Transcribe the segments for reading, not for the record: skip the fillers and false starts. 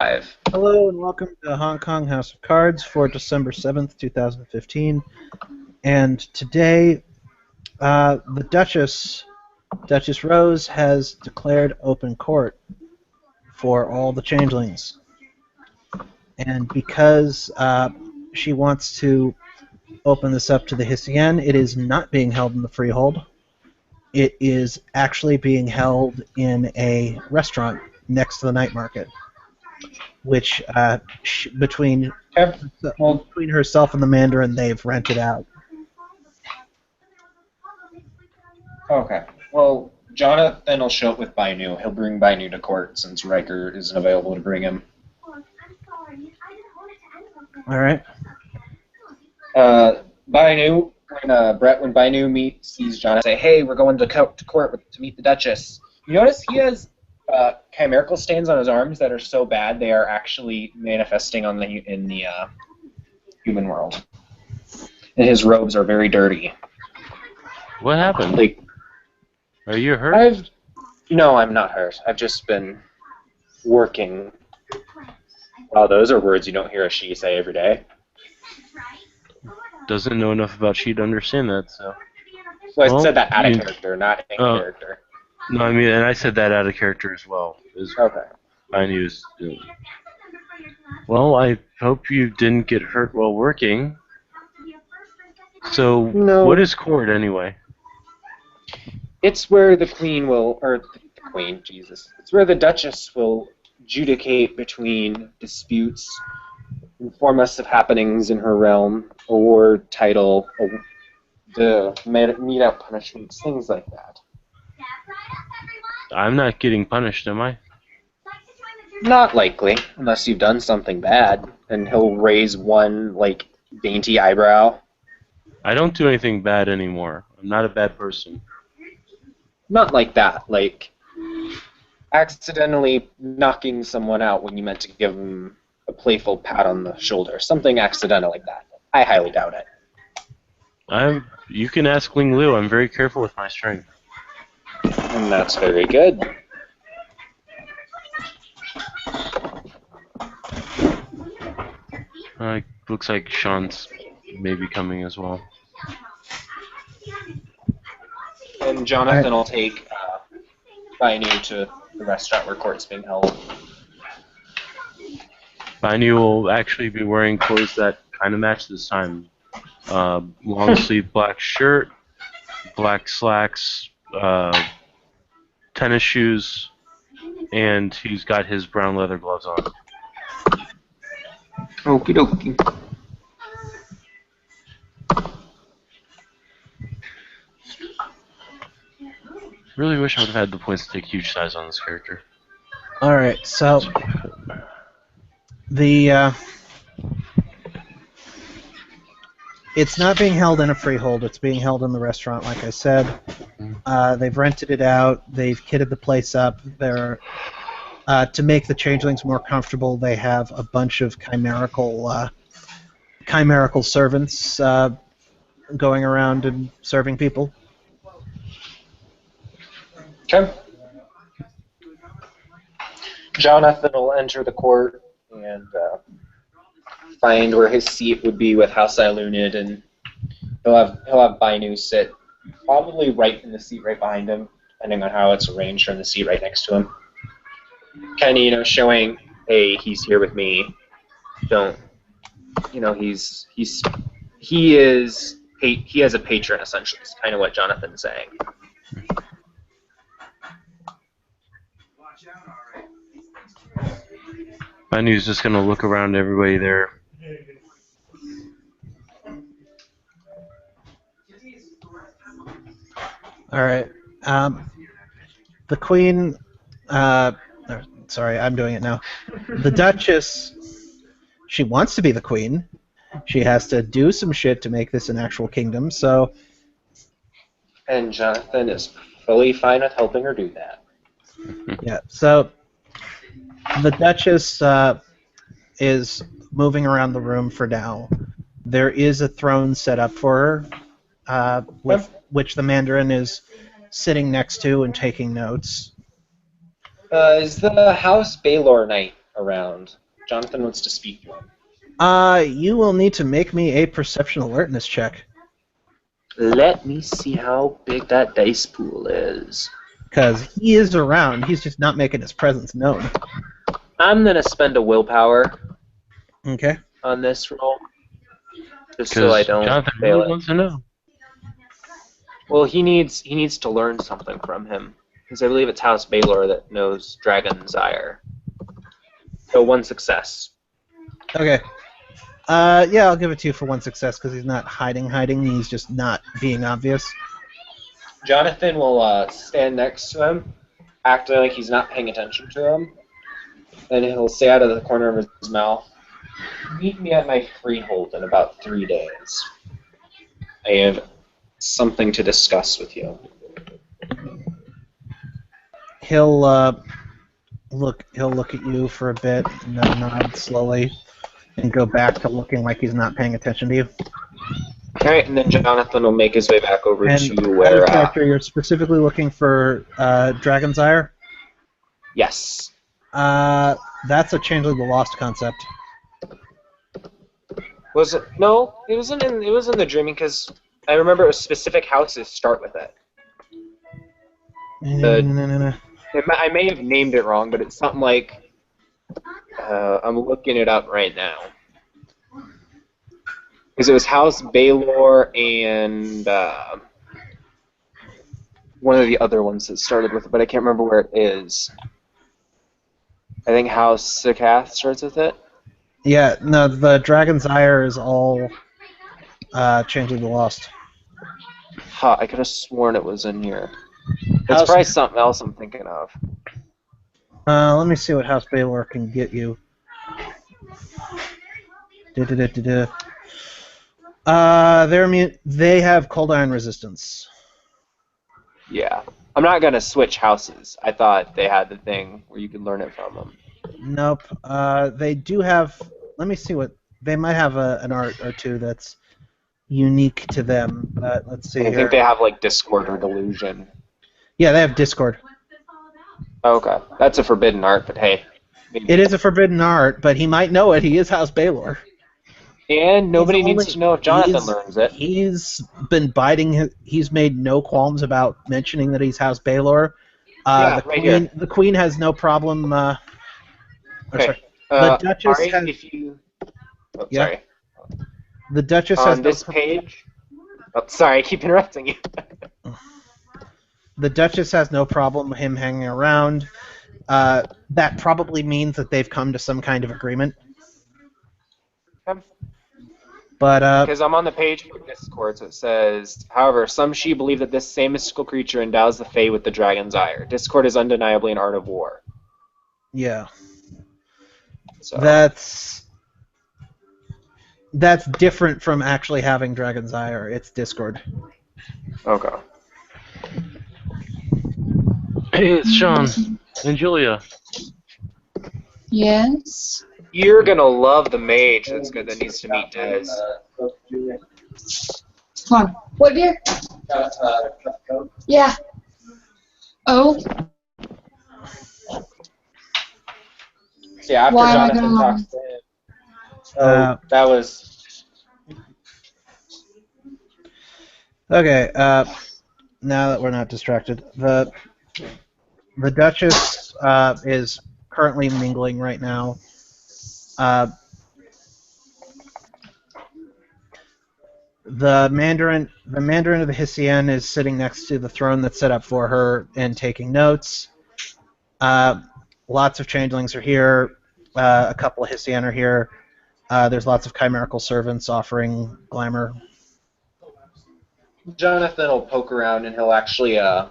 Hello and welcome to Hong Kong House of Cards for December 7th, 2015. And today, the Duchess Rose, has declared open court for all the changelings. And because she wants to open this up to the Hissien, it is not being held in the Freehold. It is actually being held in a restaurant next to the night market, which between herself and the Mandarin, they've rented out. Okay. Well, Jonathan will show up with Bainu. He'll bring Bainu to court since Riker isn't available to bring him. All right. Bainu, when Bainu sees Jonathan, say, "Hey, we're going to court to meet the Duchess." You notice he has chimerical stains on his arms that are so bad they are actually manifesting in the human world, and his robes are very dirty. What happened? Are you hurt? No, I'm not hurt. I've just been working. Wow, those are words you don't hear a she say every day. Doesn't know enough about she to understand that, so. Well, I said that out of character, not in character. No, I mean, and I said that out of character as well. Okay. I knew. Well, I hope you didn't get hurt while working. So, no. What is court anyway? It's where the Queen will, or the Queen, Jesus. It's where the Duchess will adjudicate between disputes, inform us of happenings in her realm, award title, mete out punishments, things like that. I'm not getting punished, am I? Not likely, unless you've done something bad, and he'll raise one, dainty eyebrow. I don't do anything bad anymore. I'm not a bad person. Not like that, like accidentally knocking someone out when you meant to give them a playful pat on the shoulder. Something accidental like that. I highly doubt it. You can ask Ling Lu. I'm very careful with my strength. And that's very good. Looks like Sean's maybe coming as well. And Jonathan will take Bainu to the restaurant where court's being held. Bainu will actually be wearing clothes that kind of match this time. Long sleeve black shirt, black slacks, tennis shoes, and he's got his brown leather gloves on. Okie dokie. Really wish I would have had the points to take huge size on this character. Alright, so it's not being held in a freehold, it's being held in the restaurant, like I said. They've rented it out, they've kitted the place up. To make the changelings more comfortable, they have a bunch of chimerical servants going around and serving people. Okay. Jonathan will enter the court and find where his seat would be with House Ilunid, and he'll have Bainu sit probably right in the seat right behind him, depending on how it's arranged, or in the seat right next to him. Kind of, showing, hey, he's here with me. Don't, he has a patron, essentially. It's kind of what Jonathan's saying. Bainu's just gonna look around everybody there. Alright. The Queen... sorry, I'm doing it now. The Duchess, she wants to be the Queen. She has to do some shit to make this an actual kingdom, so... And Jonathan is fully fine with helping her do that. Yeah, so... The Duchess is moving around the room for now. There is a throne set up for her, with which the Mandarin is sitting next to and taking notes. Is the House Baylor night around. Jonathan wants to speak to him. You will need to make me a perception alertness check. Let me see how big that dice pool is. Because he is around, he's just not making his presence known. I'm gonna spend a willpower Okay. on this roll, just so I Because don't Jonathan fail really it. wants to know. Well, he needs to learn something from him, because I believe it's House Baylor that knows Dragon's Ire. So 1 success. Okay. Yeah, I'll give it to you for 1 success because he's not hiding. He's just not being obvious. Jonathan will stand next to him, acting like he's not paying attention to him, and he'll say out of the corner of his mouth, "Meet me at my freehold in about 3 days. I have something to discuss with you." He'll look at you for a bit, and then nod slowly, and go back to looking like he's not paying attention to you. Alright, and then Jonathan will make his way back over And to out where... of character, you're specifically looking for Dragon's Ire? yes. That's a Changeling the Lost concept. Was it? No, it wasn't in the dreaming, because I remember it was specific houses start with it. No. I may have named it wrong, but it's something like... I'm looking it up right now. Because it was House Baylor and one of the other ones that started with it, but I can't remember where it is. I think House Sikath starts with it. Yeah, no, the Dragon's Ire is all Changeling the Lost. Huh, I could have sworn it was in here. It's House- probably something else I'm thinking of. Let me see what House Baylor can get you. They have cold iron resistance. Yeah. I'm not going to switch houses. I thought they had the thing where you could learn it from them. Nope. They do have. Let me see what they might have an art or two that's unique to them. But let's see I here. think they have like Discord or Delusion. Yeah, they have Discord. Okay. That's a forbidden art, but hey. Maybe. It is a forbidden art, but he might know it. He is House Baylor. And nobody needs to know if Jonathan learns it. He's been biding. He's made no qualms about mentioning that he's House Baylor. Yeah, the right queen, here. The queen has no problem. Okay. Sorry. The Duchess Ari, has. if you... Oh, Yeah? sorry. The Duchess On has this page... Oh, sorry, I keep interrupting you. The Duchess has no problem with him hanging around. That probably means that they've come to some kind of agreement. But Because I'm on the page for Discord, so it says, however, some Shi believe that this same mystical creature endows the Fae with the Dragon's Ire. Discord is undeniably an art of war. yeah, So that's different from actually having Dragon's Ire. It's Discord. okay. Hey, it's Sean and Julia. Yes. You're gonna love the mage that's good that needs to meet Dez. Come on. What beer? Yeah. Oh. See, after Why am I Jonathan gonna talks to him. That was... Okay. Now that we're not distracted, the Duchess is currently mingling right now. The Mandarin of the Hissien is sitting next to the throne that's set up for her and taking notes. Lots of changelings are here. A couple of Hissien are here. There's lots of chimerical servants offering glamour. Jonathan will poke around and he'll actually, I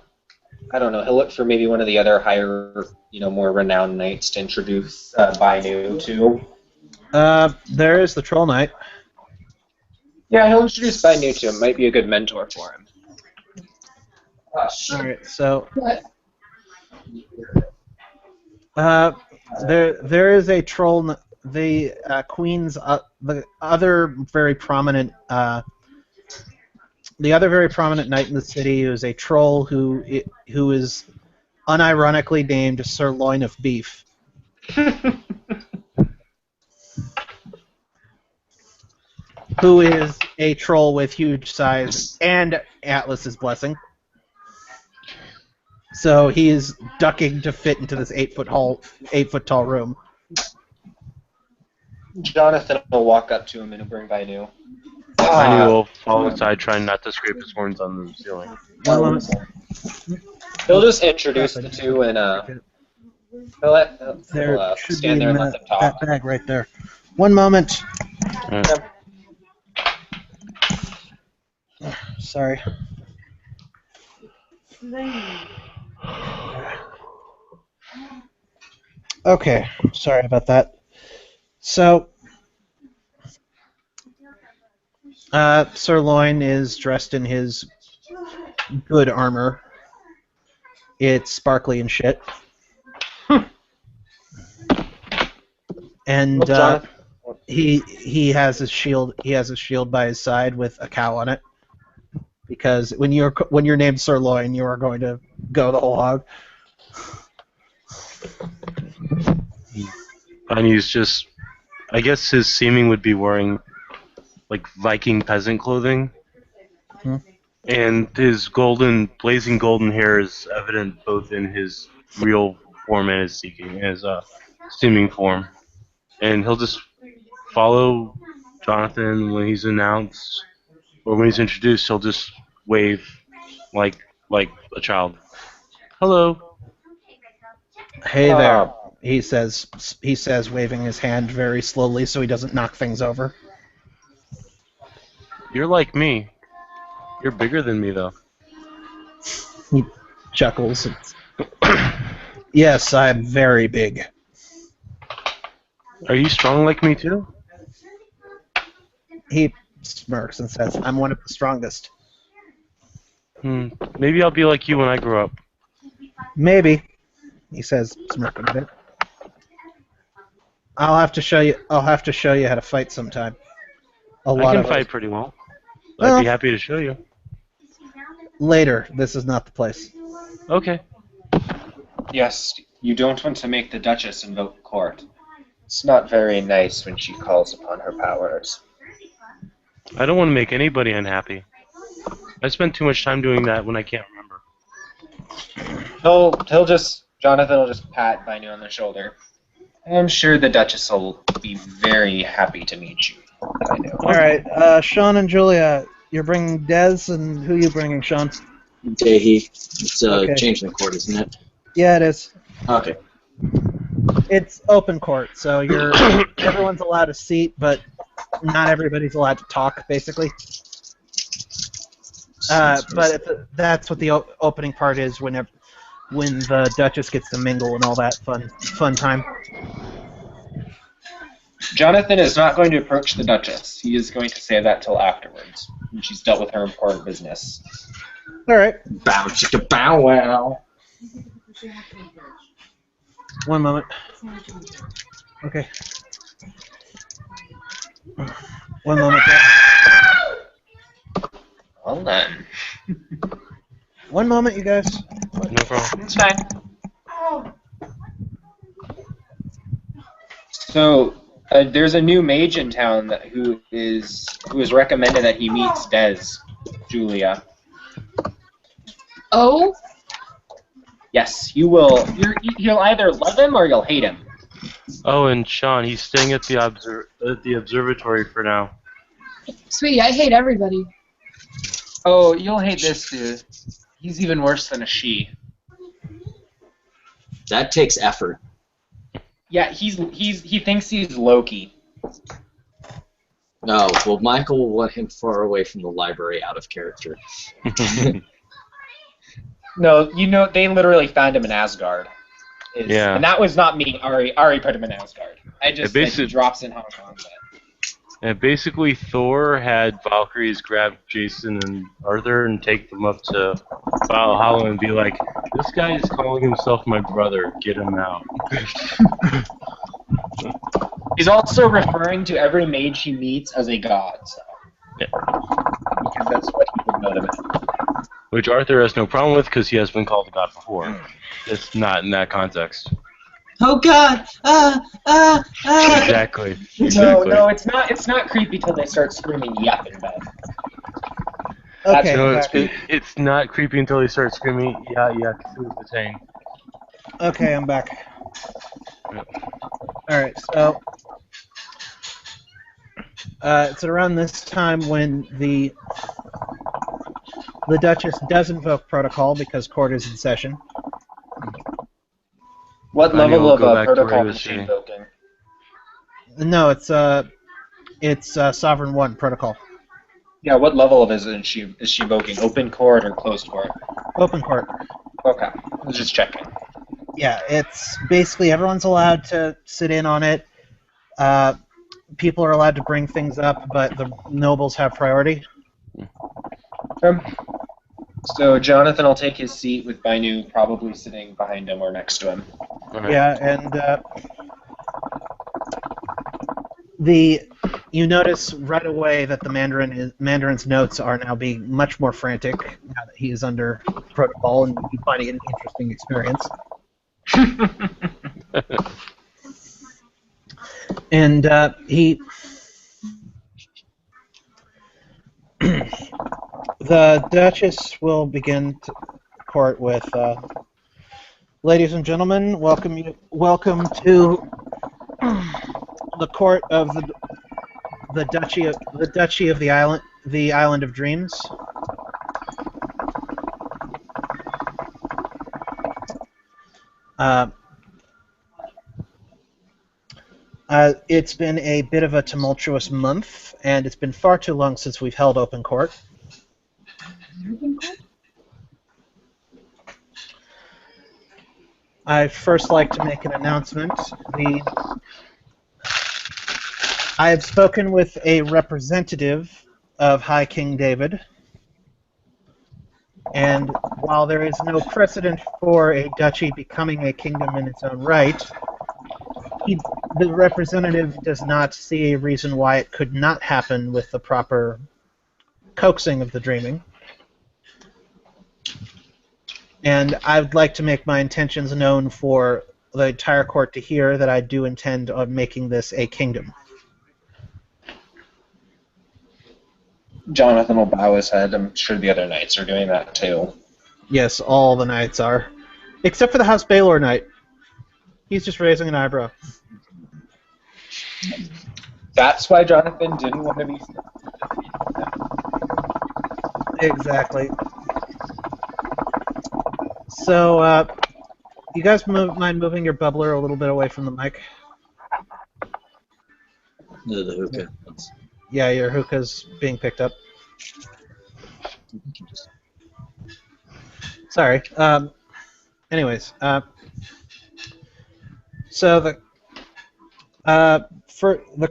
don't know, he'll look for maybe one of the other higher, more renowned knights to introduce Bainu to. There is the Troll Knight. Yeah, he'll introduce Bainu to him. Might be a good mentor for him. Alright, so What? there is a troll. The queen's the other very prominent knight in the city is a troll who is unironically named Sirloin of Beef. who is a troll with huge size and Atlas's blessing. So he is ducking to fit into this 8 foot tall room. Jonathan will walk up to him and bring Bainu. Tiny will fall aside, trying not to scrape his horns on the ceiling. One moment. He'll just introduce the two and There he'll should stand be there in and let them that talk. bag right there. One moment. Sorry. Okay, sorry about that. So, Sirloin is dressed in his good armor. It's sparkly and shit. And Jonathan, he has his shield. He has a shield by his side with a cow on it. Because when you're named Sirloin, you are going to go the whole hog. And he's just, I guess his seeming would be wearing like Viking peasant clothing. And his blazing golden hair is evident both in his real form and his seeming form. And he'll just follow Jonathan when he's announced, or when he's introduced. He'll just wave like a child. Hello. Hey there, he says, waving his hand very slowly so he doesn't knock things over. You're like me. You're bigger than me, though. He chuckles. Yes, I'm very big. Are you strong like me, too? He smirks and says, I'm one of the strongest. Maybe I'll be like you when I grow up. Maybe, he says, smirking a bit. I'll have to show you how to fight sometime. I can fight pretty well. I'd be happy to show you. Later. This is not the place. Okay. yes, you don't want to make the Duchess invoke court. It's not very nice when she calls upon her powers. I don't want to make anybody unhappy. I spend too much time doing that when I can't remember. Jonathan will just pat Bainu on the shoulder. I'm sure the Duchess will be very happy to meet you, Bainu. All right, Sean and Julia, you're bringing Dez, and who are you bringing, Sean? Dehi. It's Okay. changeling court, isn't it? Yeah, it is. Okay. It's open court, so everyone's allowed a seat, but not everybody's allowed to talk, basically. But that's what the opening part is. When the Duchess gets to mingle and all that fun time. Jonathan is not going to approach the Duchess. He is going to say that till afterwards, when she's dealt with her important business. All right. Bow chicka bow wow. One moment. Okay. One moment. Well then. One moment, you guys. No problem. It's fine. So, there's a new mage in town who is recommended that he meets Dez, Julia. Oh? Yes, you will. You'll either love him or you'll hate him. Oh, and Sean, he's staying at the observatory for now. Sweetie, I hate everybody. Oh, you'll hate this dude. He's even worse than a she. That takes effort. Yeah, he thinks he's Loki. No, well, Michael will want him far away from the library, out of character. No, they literally found him in Asgard. Yeah. And that was not me. Ari put him in Asgard. I just said he drops in Hong Kong. And basically, Thor had Valkyries grab Jason and Arthur and take them up to Valhalla and be like, "This guy is calling himself my brother. Get him out." He's also referring to every mage he meets as a god. So. Yeah. Because that's what he would know them as. Which Arthur has no problem with because he has been called a god before. It's not in that context. Oh God! Exactly. No, it's not. It's not creepy till they start screaming "yep" in bed. That's Okay, No, I'm when it's, it's back. it, creepy. it's not creepy until they start screaming, yeah, yeah, Cthulhu Okay, I'm back. Yeah. All right, so it's around this time when the Duchess does invoke protocol because court is in session. What Bonnie level will of go back to where he protocol was is she sitting. invoking? No, it's Sovereign 1 protocol. Yeah, what level of is she invoking? Open court or closed court? Open court. Okay, I was just checking. Yeah, it's basically everyone's allowed to sit in on it. People are allowed to bring things up, but the nobles have priority. So Jonathan will take his seat with Bainu probably sitting behind him or next to him. Alright. Yeah, and you notice right away that the Mandarin's notes are now being much more frantic now that he is under protocol, and you find it an interesting experience. And the Duchess will begin court with, ladies and gentlemen, welcome to the court of the Duchy of the Island of Dreams. It's been a bit of a tumultuous month, and it's been far too long since we've held open court. I'd first like to make an announcement. I have spoken with a representative of High King David, and while there is no precedent for a duchy becoming a kingdom in its own right, the representative does not see a reason why it could not happen with the proper coaxing of the dreaming. And I would like to make my intentions known for the entire court to hear that I do intend on making this a kingdom. Jonathan will bow his head. I'm sure the other knights are doing that too. Yes, all the knights are. Except for the House Baylor knight. He's just raising an eyebrow. That's why Jonathan didn't want to be. Exactly. So, you guys mind moving your bubbler a little bit away from the mic? No, the hookah. Yeah, your hookah's being picked up. Sorry. Anyways, so the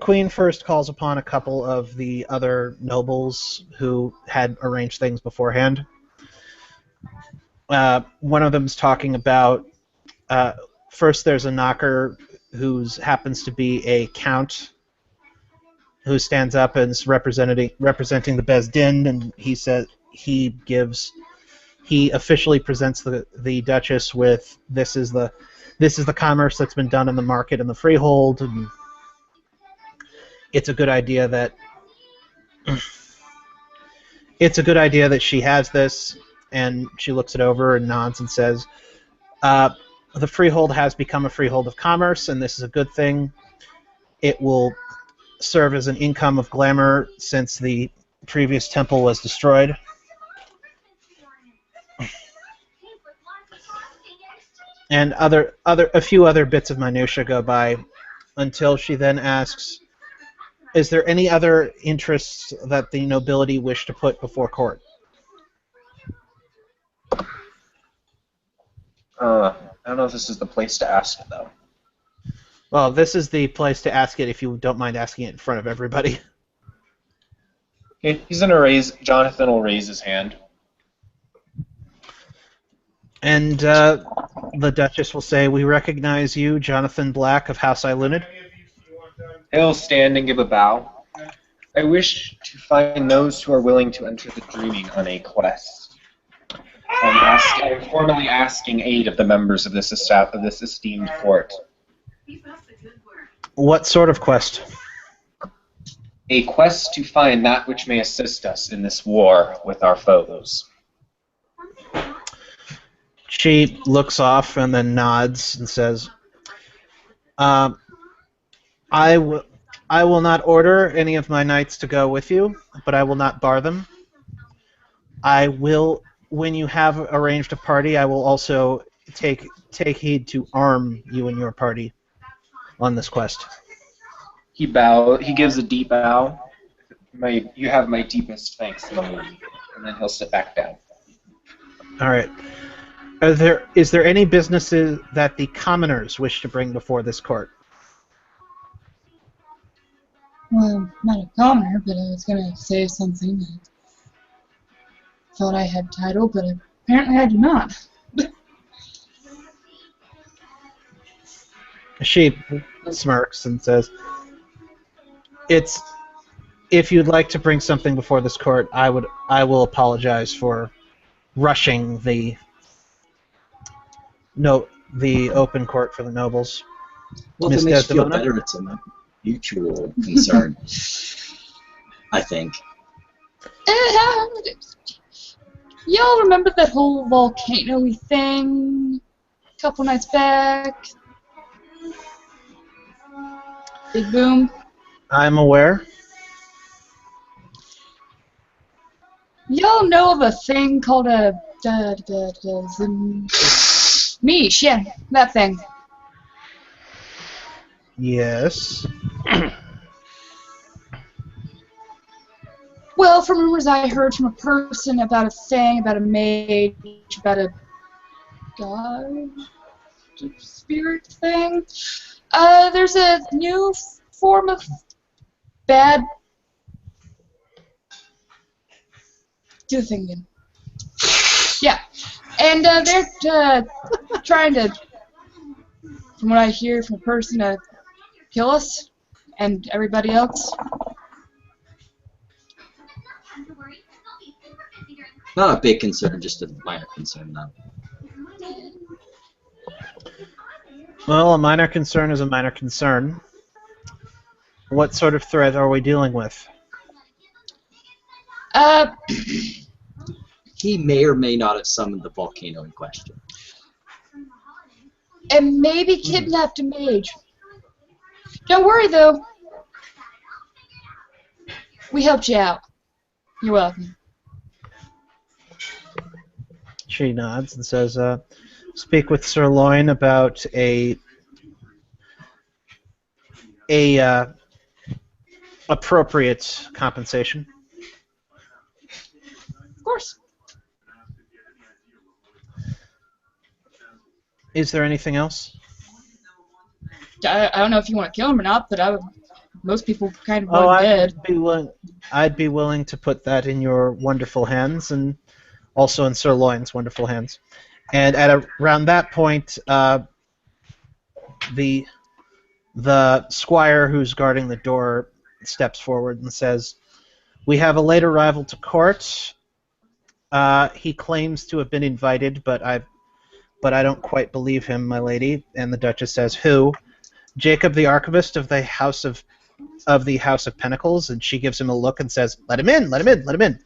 Queen first calls upon a couple of the other nobles who had arranged things beforehand. One of them's talking about first. There's a knocker who happens to be a count who stands up and is representing the Bezdin, and he says he officially presents the Duchess with this is the commerce that's been done in the market and the freehold, and it's a good idea that she has this, and she looks it over and nods and says, the freehold has become a freehold of commerce, and this is a good thing. It will serve as an income of glamour since the previous temple was destroyed. And a few other bits of minutia go by until she then asks, is there any other interests that the nobility wish to put before court? I don't know if this is the place to ask it, though. Well, this is the place to ask it if you don't mind asking it in front of everybody. Okay, he's going to raise... Jonathan will raise his hand. And the Duchess will say, we recognize you, Jonathan Black of House Ilunid. He'll stand and give a bow. I wish to find those who are willing to enter the dreaming on a quest. I'm formally asking aid of the members of this esteemed court. What sort of quest? A quest to find that which may assist us in this war with our foes. She looks off and then nods and says, "I will not order any of my knights to go with you, but I will not bar them. I will, when you have arranged a party, I will also take heed to arm you and your party on this quest." He gives a deep bow. You have my deepest thanks, lady. And then he'll sit back down. All right. Is there any businesses that the commoners wish to bring before this court? Well, I'm not a commoner, but I was gonna say something. I thought I had title, but apparently I do not. She smirks and says, If you'd like to bring something before this court, I will apologize for rushing the open court for the nobles." Well, if Miss it makes you feel Desdemona? better, it's a mutual concern. I think. Y'all remember that whole volcano-y thing a couple nights back? Big boom. I'm aware. Y'all know of a thing called a Mish, yeah, that thing. Yes. Well, from rumors I heard from a person about a thing, about a mage, about a god, spirit thing. There's a new form of bad. Do the thing again. Yeah, and they're trying to, from what I hear from a person, to kill us and everybody else. Not a big concern, just a minor concern, though. Well, a minor concern is a minor concern. What sort of threat are we dealing with? He may or may not have summoned the volcano in question. And maybe kidnapped a mage. Don't worry, though. We helped you out. You're welcome. She nods and says, "Speak with Sirloin about a appropriate compensation." Of course. Is there anything else? I don't know if you want to kill him or not, but most people kind of Oh, want him dead. I'd be willing to put that in your wonderful hands, and also in Sirloin's wonderful hands. And around that point, the squire who's guarding the door steps forward and says, "We have a late arrival to court. He claims to have been invited, but I don't quite believe him, my lady." And the Duchess says, "Who?" "Jacob, the archivist of the House of Pentacles." And she gives him a look and says, "Let him in, let him in, let him in."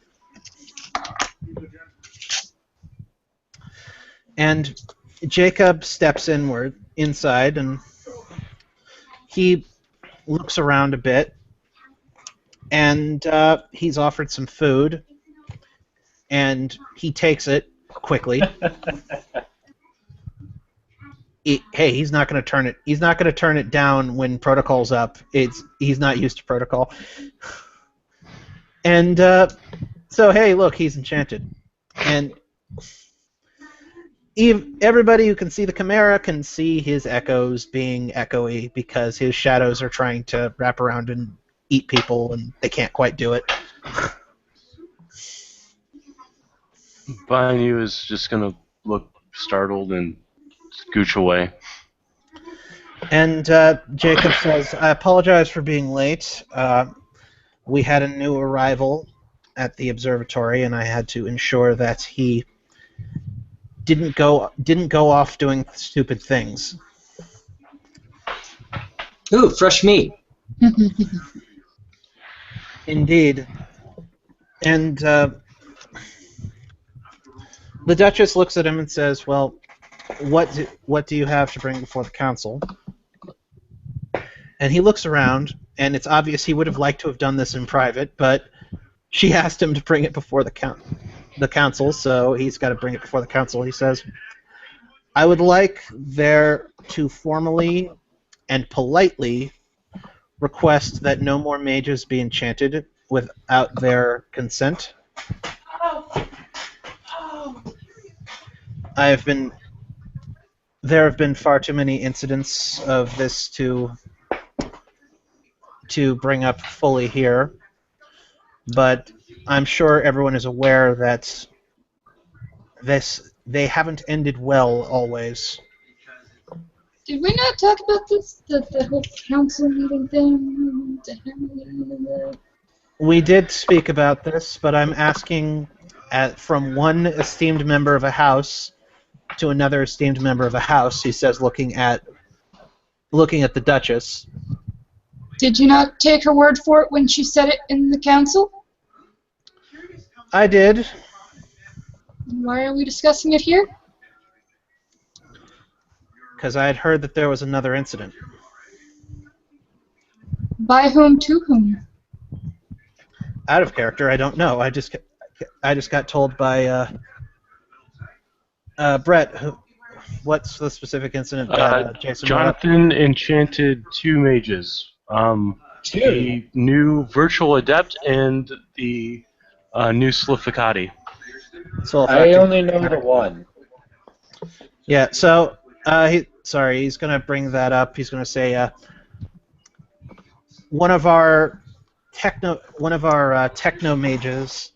And Jacob steps inside, and he looks around a bit, and he's offered some food, and he takes it quickly. Hey, he's not going to turn it. He's not going to turn it down when protocol's up. He's not used to protocol. And so, hey, look, he's enchanted, and everybody who can see the Chimera can see his echoes being echoey because his shadows are trying to wrap around and eat people, and they can't quite do it. Bainu is just gonna look startled and scooch away. And Jacob says, "I apologize for being late. We had a new arrival at the observatory, and I had to ensure that he didn't go off doing stupid things." Ooh, fresh meat. Indeed. And the Duchess looks at him and says, "Well, what do you have to bring before the council?" And he looks around, and it's obvious he would have liked to have done this in private, but she asked him to bring it before the council, so he's got to bring it before the council. He says, "I would like there to formally and politely request that no more mages be enchanted without their consent. There have been far too many incidents of this to bring up fully here, but I'm sure everyone is aware that they haven't ended well always." Did we not talk about this? The whole council meeting thing? We did speak about this, but I'm asking from one esteemed member of a house to another esteemed member of a house, he says, looking at the Duchess. Did you not take her word for it when she said it in the council? I did. Why are we discussing it here? Because I had heard that there was another incident. By whom to whom? Out of character, I don't know. I just got told by Brett. What's the specific incident that Jason brought up? Jonathan enchanted 2 mages. The new virtual adept and the new Slificati. I only know the one. Yeah, so he's going to bring that up. He's going to say one of our techno mages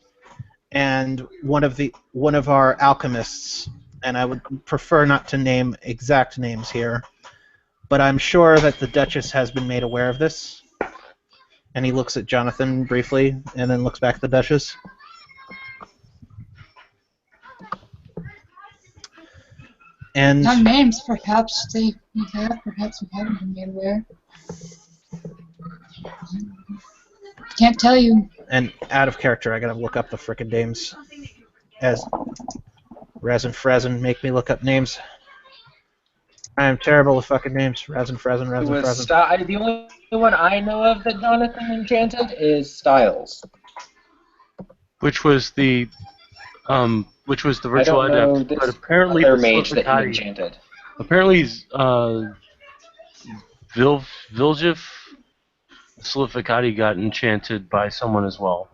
and one of our alchemists, and I would prefer not to name exact names here, but I'm sure that the Duchess has been made aware of this. And he looks at Jonathan briefly, and then looks back at the Duchess. And Not names, perhaps they have, perhaps we haven't been made aware. Can't tell you. And out of character, I gotta look up the frickin' names. As Razin Frazin make me look up names. I am terrible with fucking names. Razin Frazin, Razin Frazin. The only one I know of that Jonathan enchanted is Styles. Which was the virtual I don't know adept, this but apparently other the mage that he Slificati. enchanted. Apparently, Viljif Slificati got enchanted by someone as well.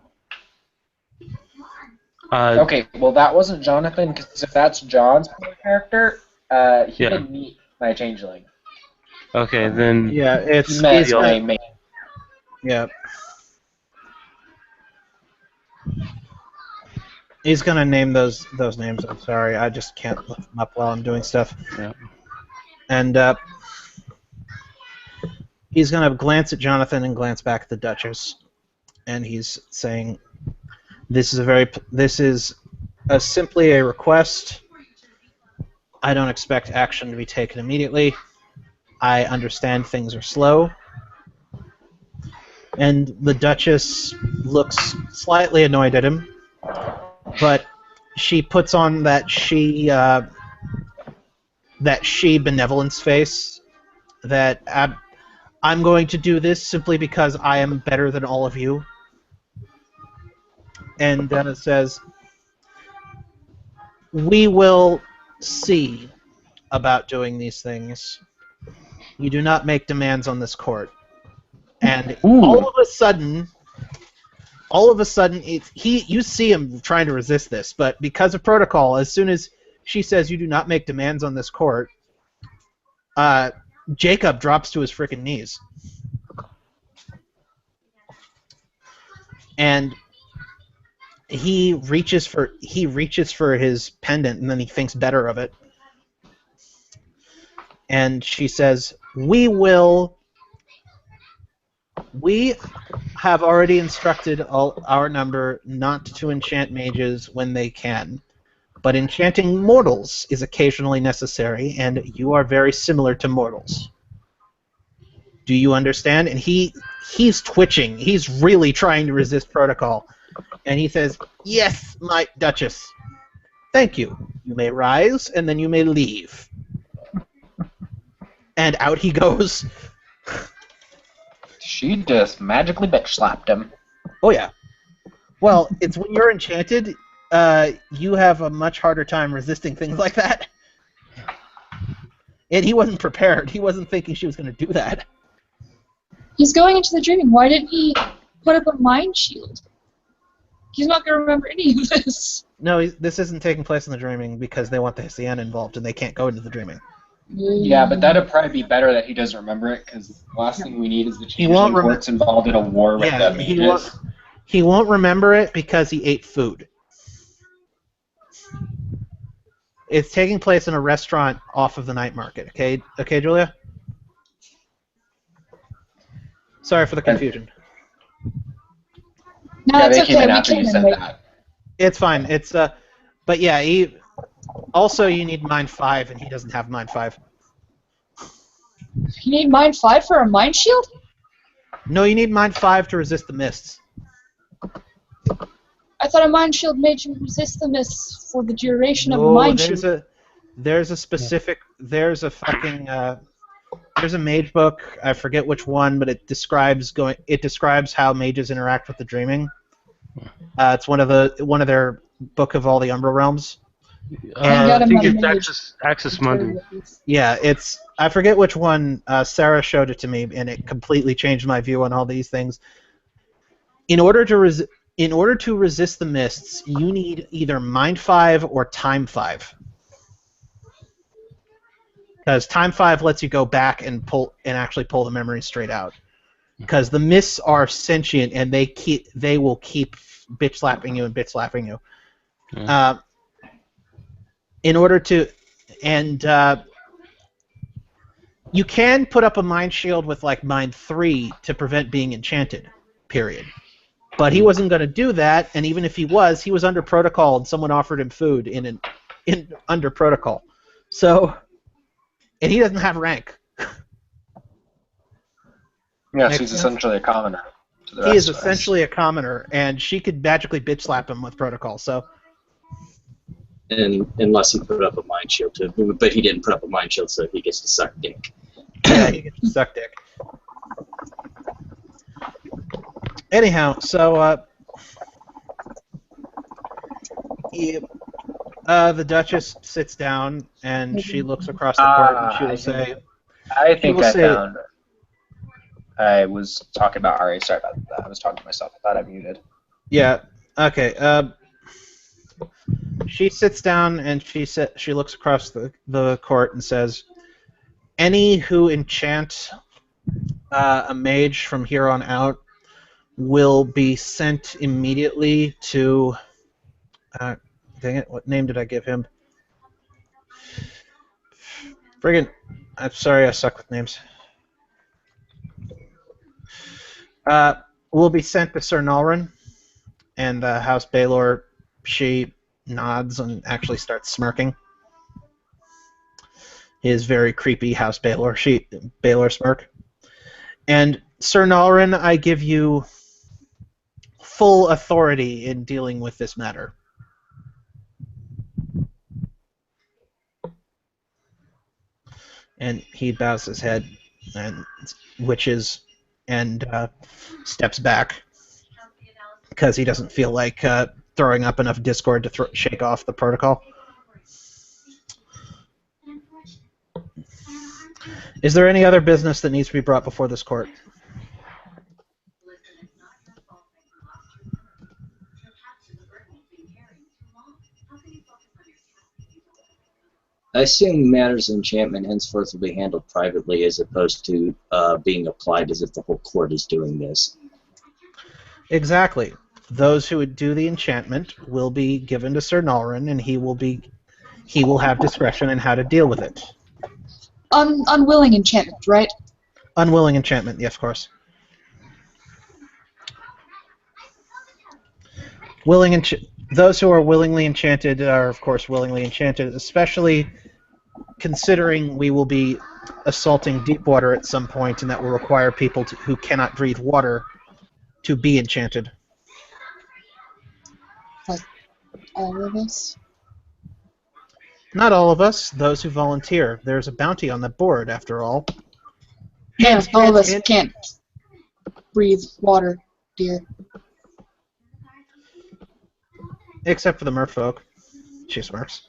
Okay, well that wasn't Jonathan, because if that's John's character, he didn't meet my changeling. Okay, then. Yeah, He met my main. Yeah. He's gonna name those names. I'm sorry, I just can't look them up while I'm doing stuff. Yeah. And he's gonna glance at Jonathan and glance back at the Duchess, and he's saying, "This is simply a request. I don't expect action to be taken immediately. I understand things are slow." And the Duchess looks slightly annoyed at him, but she puts on that she benevolence face that I'm going to do this simply because I am better than all of you. And then it says, "We will see about doing these things. You do not make demands on this court." And all of a sudden, you see him trying to resist this, but because of protocol, as soon as she says you do not make demands on this court, Jacob drops to his frickin' knees. And he reaches for his pendant, and then he thinks better of it. And she says, We have already instructed our number not to enchant mages when they can, but enchanting mortals is occasionally necessary, and you are very similar to mortals." Do you understand? And he's twitching. He's really trying to resist protocol. And he says, "Yes, my Duchess. Thank you. You may rise, and then you may leave." And out he goes. She just magically bitch slapped him. Oh, yeah. Well, it's when you're enchanted, you have a much harder time resisting things like that. And he wasn't prepared. He wasn't thinking she was going to do that. He's going into the dreaming. Why didn't he put up a mind shield? He's not going to remember any of this. No, this isn't taking place in the dreaming because they want the Sienna involved and they can't go into the dreaming. Yeah, but that'd probably be better that he doesn't remember it, because the last thing we need is the changeling courts involved in a war with the mages. He won't remember it because he ate food. It's taking place in a restaurant off of the night market. Okay, Julia? Sorry for the confusion. No, Yeah, it's they okay. came in We after came you in said late. that. It's fine. It's but yeah, also you need Mind 5, and he doesn't have Mind 5. You need mind 5 for a mind shield? No, you need Mind 5 to resist the mists. I thought a mind shield made you resist the mists for the duration of the mind shield. There's a mage book. I forget which one, but it describes how mages interact with the dreaming. It's one of their book of all the Umbral realms. I think it's Axis Mundi. Yeah, I forget which one. Sarah showed it to me, and it completely changed my view on all these things. In order to resist the mists, you need either Mind 5 or Time 5. Because Time 5 lets you go back and actually pull the memory straight out. Because the mists are sentient and they will keep bitch slapping you and bitch slapping you. Yeah. You can put up a mind shield with like Mind 3 to prevent being enchanted. Period. But he wasn't going to do that, and even if he was under protocol, and someone offered him food under protocol. So, and he doesn't have rank. Yeah, so he's essentially a commoner. He is essentially a commoner, and she could magically bitch slap him with protocol. So, and unless he put up a mind shield too, but he didn't put up a mind shield, so he gets to suck dick. Yeah, he gets to suck dick. Anyhow, so the Duchess sits down and she looks across the court and she will say, I was talking about Ari. Sorry about that. I was talking to myself. I thought I muted. Yeah. Okay. She sits down and she looks across the court and says, "Any who enchant a mage from here on out will be sent immediately to." Dang it! What name did I give him? Friggin'! I'm sorry, I suck with names. Will be sent to Sir Nalrin, and House Baelor. She nods and actually starts smirking. His very creepy House Baelor smirk. And Sir Nalrin, I give you full authority in dealing with this matter. And he bows his head and steps back because he doesn't feel like throwing up enough discord to shake off the protocol. Is there any other business that needs to be brought before this court? I assume matters of enchantment henceforth will be handled privately as opposed to being applied as if the whole court is doing this. Exactly. Those who would do the enchantment will be given to Sir Nalrin, and he will have discretion in how to deal with it. Unwilling enchantment, right? Unwilling enchantment, yes, of course. Those who are willingly enchanted are, of course, willingly enchanted, especially considering we will be assaulting deep water at some point, and that will require people who cannot breathe water to be enchanted. Like all of us. Not all of us, those who volunteer. There's a bounty on the board, after all. Yeah, all of us Hint. can't breathe water, dear. Except for the merfolk. She smirks.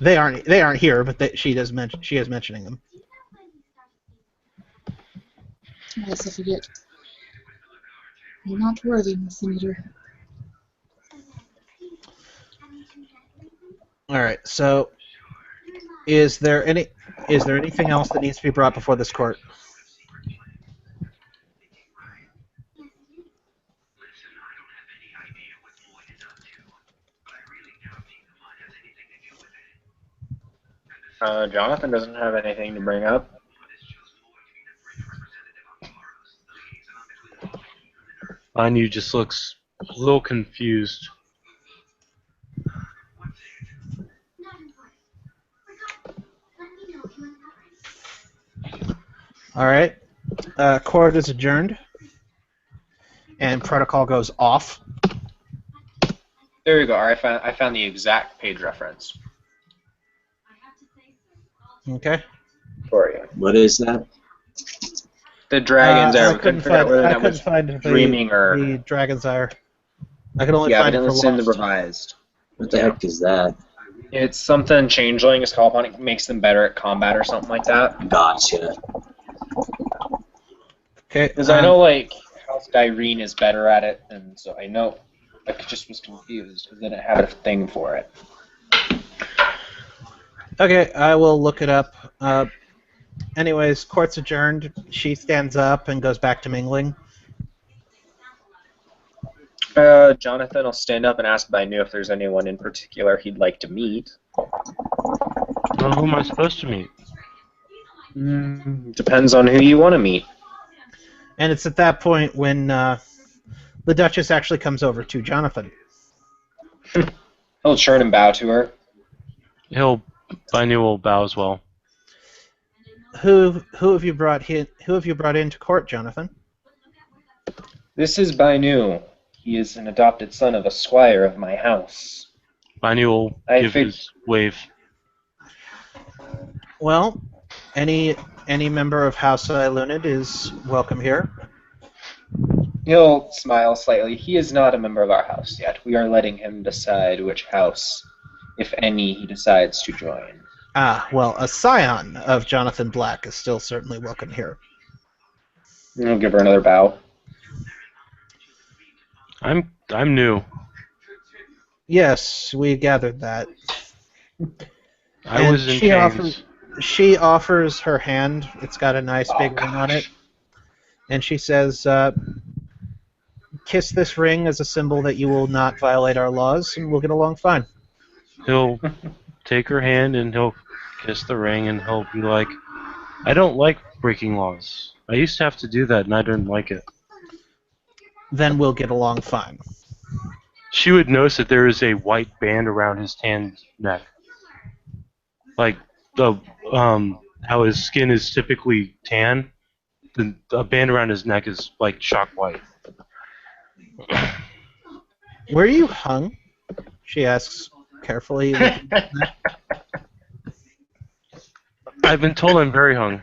They aren't here, but she is mentioning them. I guess I forget. You're not worthy, Messimeter. All right. So, is there anything else that needs to be brought before this court? Jonathan doesn't have anything to bring up. Anu just looks a little confused. All right. Court is adjourned, and protocol goes off. There you go. I found the exact page reference Okay. for you. What is that? The Dragon's Ire. I We couldn't figure out whether that was find dreaming or... the Dragon's Ire. I could only Yeah, find but it for it's in the Lost. revised. What the heck is that? It's something Changeling is called upon. It makes them better at combat or something like that. Gotcha. Okay. Because I know, like, House Dyrene is better at it, and so I know. I just was confused because they didn't have a thing for it. Okay, I will look it up. Anyways, court's adjourned. She stands up and goes back to mingling. Jonathan will stand up and ask Bainu if there's anyone in particular he'd like to meet. Well, who am I supposed to meet? Depends on who you want to meet. And it's at that point when the Duchess actually comes over to Jonathan. He'll turn and bow to her. Bainu will bow as well. Who have you brought into court, Jonathan? This is Bainu. He is an adopted son of a squire of my house. Bainu will give his wave. Well, any member of House Ilunid is welcome here. He'll smile slightly. He is not a member of our house yet. We are letting him decide which house, if any, he decides to join. Ah, well, a scion of Jonathan Black is still certainly welcome here. I'll give her another bow. I'm new. Yes, we gathered that. I was in chains. She offers her hand. It's got a nice big ring on it. And she says, kiss this ring as a symbol that you will not violate our laws, and we'll get along fine. He'll take her hand and he'll kiss the ring and he'll be like, I don't like breaking laws. I used to have to do that and I didn't like it. Then we'll get along fine. She would notice that there is a white band around his tanned neck. Like the how his skin is typically tan, the band around his neck is like chalk white. Where are you hung? She asks carefully. I've been told I'm very hung.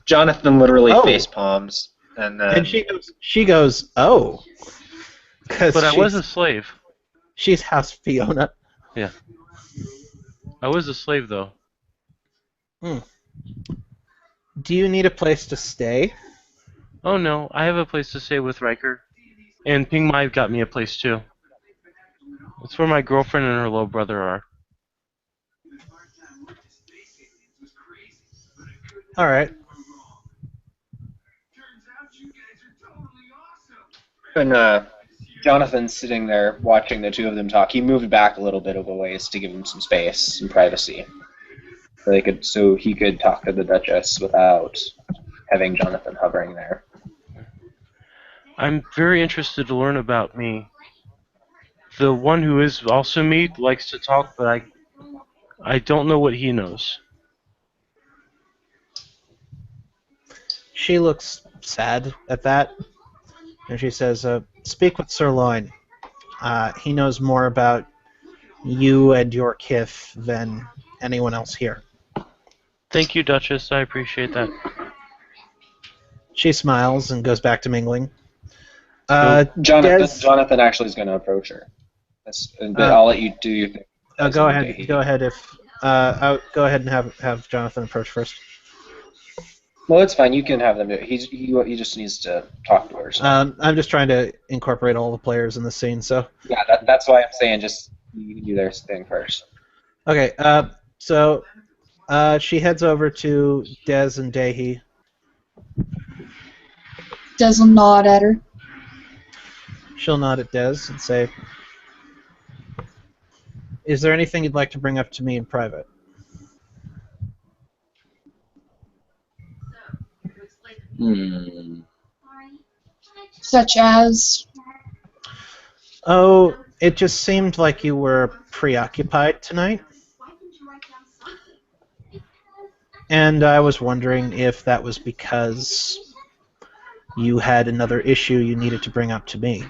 Jonathan literally face palms, and then she goes, oh. But I was a slave. She's House Fiona. Yeah. I was a slave, though. Do you need a place to stay? Oh, no. I have a place to stay with Riker. And Ping Mai got me a place, too. It's where my girlfriend and her little brother are. All right. And Jonathan's sitting there watching the two of them talk. He moved back a little bit of a ways to give him some space and privacy, so he could talk to the Duchess without having Jonathan hovering there. I'm very interested to learn about me. The one who is also me likes to talk, but I don't know what he knows. She looks sad at that, and she says, "Speak with Sirloin. He knows more about you and your kith than anyone else here." Thank you, Duchess. I appreciate that. She smiles and goes back to mingling. Jonathan, Des, Jonathan actually is going to approach her. But Uh, I'll let you do your thing. go ahead. Go ahead. Go ahead and have Jonathan approach first. Well, it's fine. You can have them do it. He just needs to talk to her. So. I'm just trying to incorporate all the players in the scene. So Yeah, that's why I'm saying just you do their thing first. okay. So she heads over to Des and Dehi. Des will nod at her. She'll nod at Des and say, "Is there anything you'd like to bring up to me in private?" Such as? Oh, it just seemed like you were preoccupied tonight. And I was wondering if that was because you had another issue you needed to bring up to me.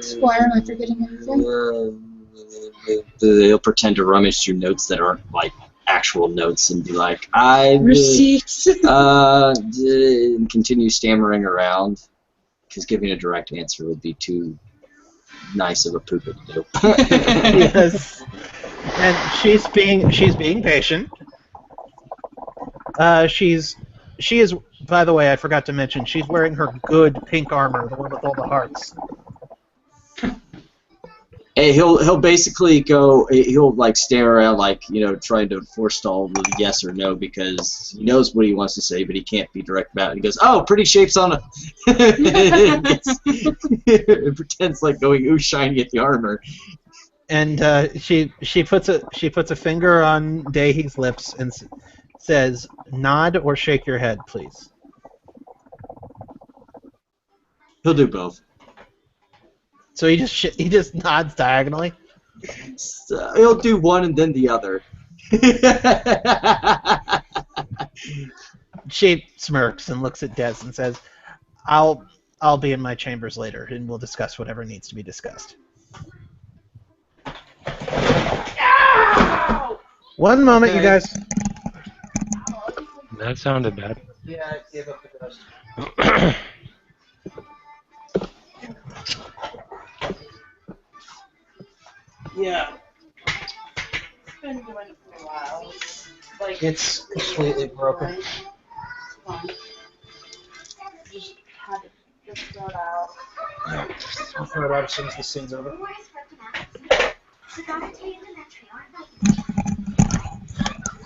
Squire, am I forgetting anything? They'll pretend to rummage through notes that aren't like actual notes and be like, Receipts. and continue stammering around because giving a direct answer would be too nice of a pooper to do. Yes. And she's being patient. She is, by the way, I forgot to mention, she's wearing her good pink armor, the one with all the hearts. And he'll basically go. He'll like stare around, like trying to forestall the yes or no because he knows what he wants to say, but he can't be direct about it. He goes, "Oh, pretty shapes on a." It pretends like going ooh shiny at the armor. And she puts a finger on Dehi's lips and says, "Nod or shake your head, please." He'll do both. So he just nods diagonally. So he'll do one and then the other. She smirks and looks at Des and says, "I'll be in my chambers later, and we'll discuss whatever needs to be discussed." One moment, you guys. That sounded bad. Yeah, I gave up the ghost. Yeah. Been doing it for a while. Like, It's completely broken. It's fine. Just had to just throw it out. I'll throw it out as soon as this scene's over.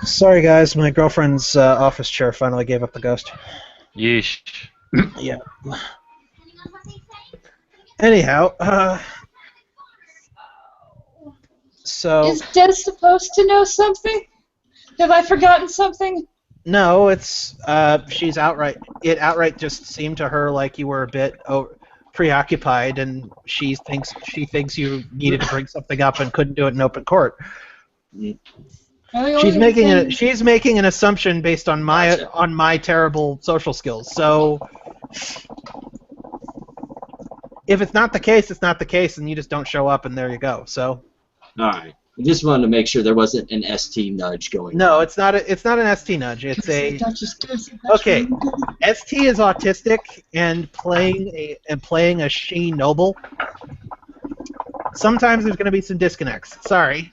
Sorry, guys. My girlfriend's office chair finally gave up the ghost. Yeesh. Yeah. Anyhow, so Is Des supposed to know something? Have I forgotten something? no, it's she's outright. It outright just seemed to her like you were a bit preoccupied, and she thinks you needed to bring something up and couldn't do it in open court. She's making an assumption based on my terrible social skills. So if it's not the case, it's not the case, and you just don't show up, and there you go. So. All right. I just wanted to make sure there wasn't an ST nudge going. No, on. it's not an ST nudge. It's a Okay. ST is autistic and playing a she noble. Sometimes there's going to be some disconnects. Sorry.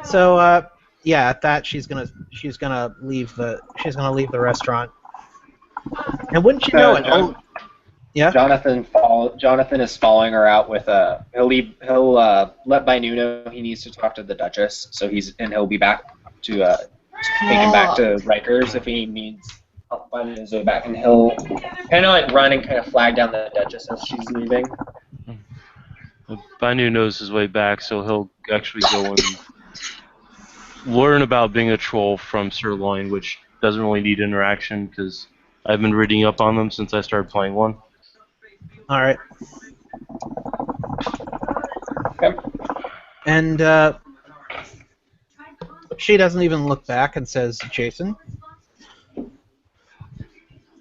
So yeah, at that she's gonna leave the restaurant. And wouldn't you know it? Yeah. Jonathan is following her out with he'll let Bainu know he needs to talk to the Duchess, so he'll be back to take him back to Rikers if he needs help finding his way back, and he'll kind of like run and kind of flag down the Duchess as she's leaving. Bainu knows his way back, so he'll actually go and learn about being a troll from Sirloin, which doesn't really need interaction because I've been reading up on them since I started playing one. All right. Okay. And she doesn't even look back and says, Jason?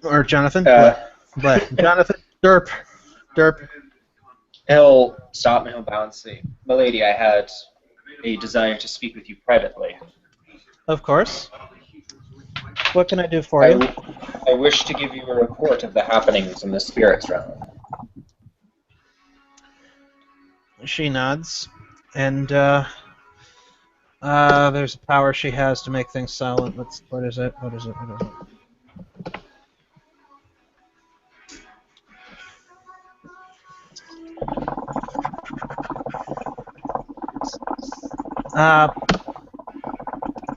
Or Jonathan? Bleh. Jonathan, derp. Derp. He'll stop and he'll bow and say, "Milady, I had a desire to speak with you privately. Of course. What can I do for you? I wish to give you a report of the happenings in the spirits realm." She nods. And, there's a power she has to make things silent. What is it? What is it? What is it?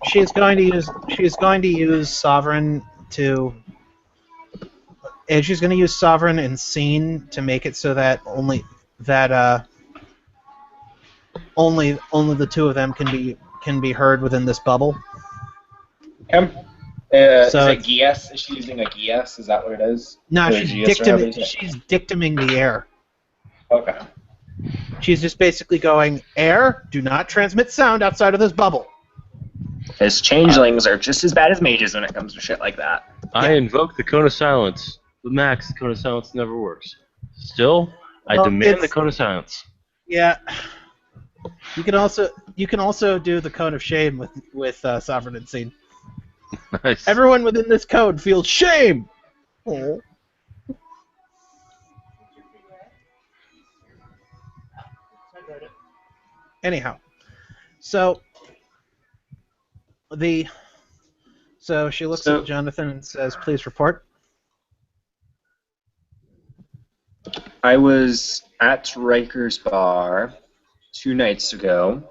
She's going to use Sovereign to, and she's going to use Sovereign and Scene to make it so that only the two of them can be heard within this bubble. Okay. So is it Gies? Is she using a Gies? Is that what it is? No, Or Gies, or however you say it? she's dictaming the air. Okay. She's just basically going, air, do not transmit sound outside of this bubble. Because changelings are just as bad as mages when it comes to shit like that. I invoke the cone of silence. But Max, the cone of silence never works. Still, I Well, demand the cone of silence. Yeah. You can also do the cone of shame with Sovereign and Scene. Nice. Everyone within this code feels shame. Oh. Anyhow, so she looks at Jonathan and says, "Please report." I was at Riker's bar 2 nights ago,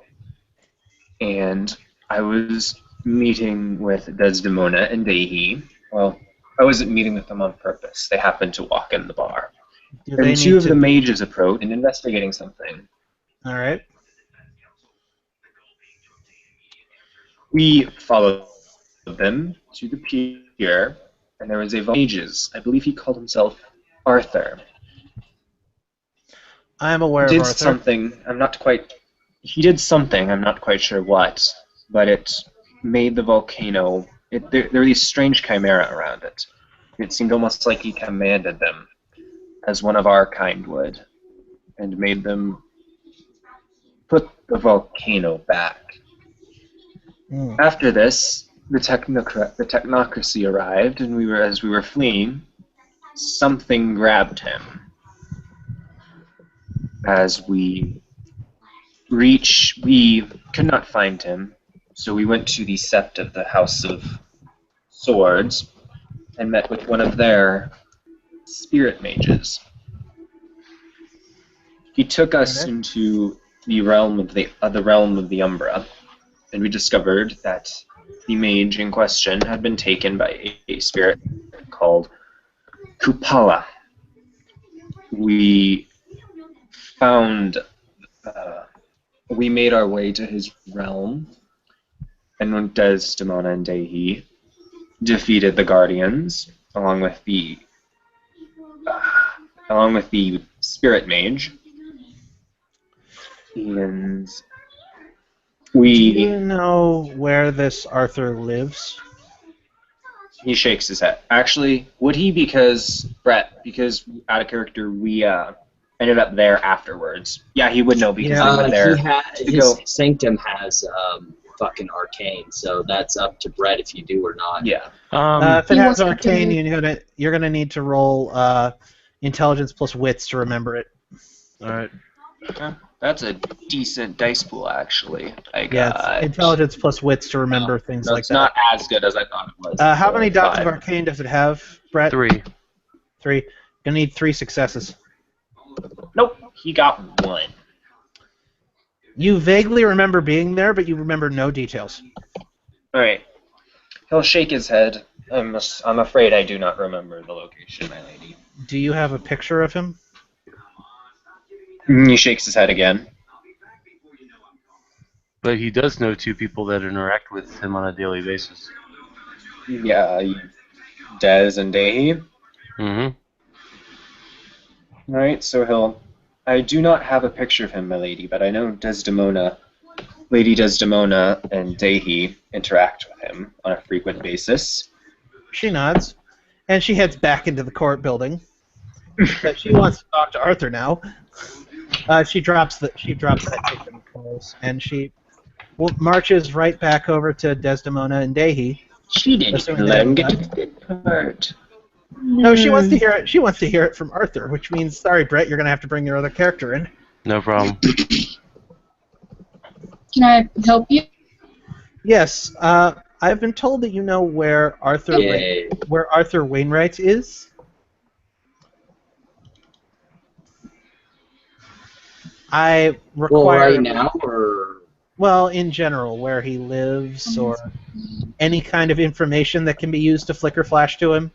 and I was meeting with Desdemona and Dehi. Well, I wasn't meeting with them on purpose. They happened to walk in the bar. And 2 of the mages approached and investigating something. All right. We followed them to the pier, and there was a mages. I believe he called himself Arthur. I am aware of Did Arthur. something. He did something. I'm not quite sure what, but it made the volcano. There were these strange chimera around it. It seemed almost like he commanded them, as one of our kind would, and made them put the volcano back. After this, the technocracy arrived, and as we were fleeing, something grabbed him. As we could not find him, so we went to the sept of the House of Swords and met with one of their spirit mages. He took us into the realm of the Umbra, and we discovered that the mage in question had been taken by a spirit called Kupala. We made our way to his realm, and when Desdemona and Dehi defeated the Guardians, along with the spirit mage, and Do you know where this Arthur lives? He shakes his head. Actually, would he? Because out of character, we ended up there afterwards. Yeah, he would know because they went there. His sanctum has fucking arcane, so that's up to Brett if you do or not. Yeah. If it has arcane, you're gonna need to roll intelligence plus wits to remember it. All right. That's a decent dice pool, actually. It's intelligence plus wits to remember things like that. It's not as good as I thought it was. How many dots of arcane does it have, Brett? 3. 3. Gonna need 3 successes. Nope, he got 1. You vaguely remember being there, but you remember no details. Alright. He'll shake his head. I'm afraid I do not remember the location, my lady. Do you have a picture of him? He shakes his head again. But he does know 2 people that interact with him on a daily basis. Yeah, Dez and Dehi. Mm-hmm. Right, so I do not have a picture of him, my lady, but I know Lady Desdemona and Dehi interact with him on a frequent basis. She nods, and she heads back into the court building because she wants to talk to Arthur now. She drops that tape in the clothes, and she marches right back over to Desdemona and Dehi. She didn't Assuming even they let him haven't get to left. the good part. No, she wants to hear it. She wants to hear it from Arthur, which means, sorry, Brett, you're gonna have to bring your other character in. No problem. Can I help you? Yes, I've been told that you know where Arthur Yay. Wainwright is. I require Well, right now, or well, in general, where he lives or any kind of information that can be used to flicker flash to him.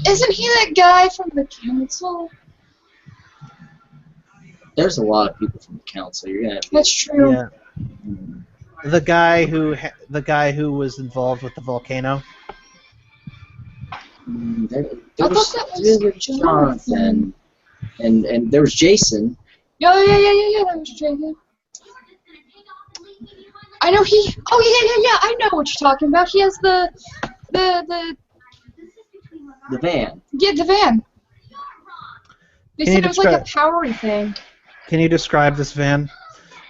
Isn't he that guy from the council? there's a lot of people from the council. You're gonna have to That's true. Yeah, the guy who was involved with the volcano. there I was thought that was Jonathan. and there was Jason. Yeah, that was Jacob. I know he. Oh, yeah. I know what you're talking about. He has the The van. yeah, the van. They Can said you it was like a describe- powery thing. Can you describe this van?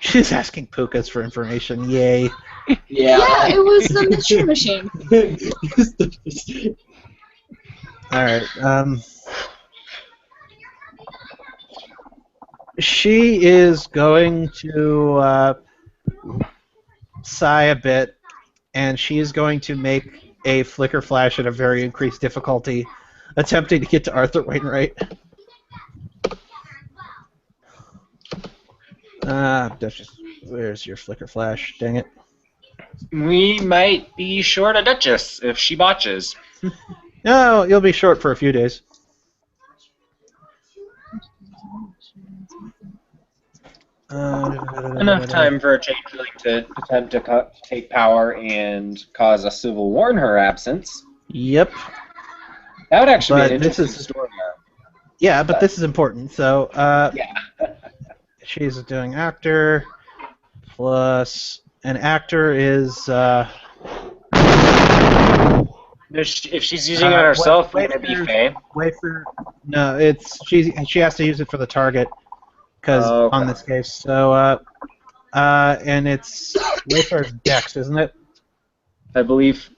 She's asking Pukas for information. Yay. Yeah. Yeah, it was the mystery machine. All right. She is going to sigh a bit, and she is going to make a flicker flash at a very increased difficulty, attempting to get to Arthur Wainwright. Duchess, where's your flicker flash? Dang it. We might be short a Duchess if she botches. No, you'll be short for a few days. Enough time for a changeling to attempt to take power and cause a civil war in her absence. Yep. That would actually be But an this interesting is- story. Yeah, but this is important. So, Yeah. she's doing actor plus an actor is If she's using it on herself, wait, wouldn't it be wait, Faye? wait for no. It's she has to use it for the target because Okay. on this case. So and it's Wayfarer's Dex, isn't it? I believe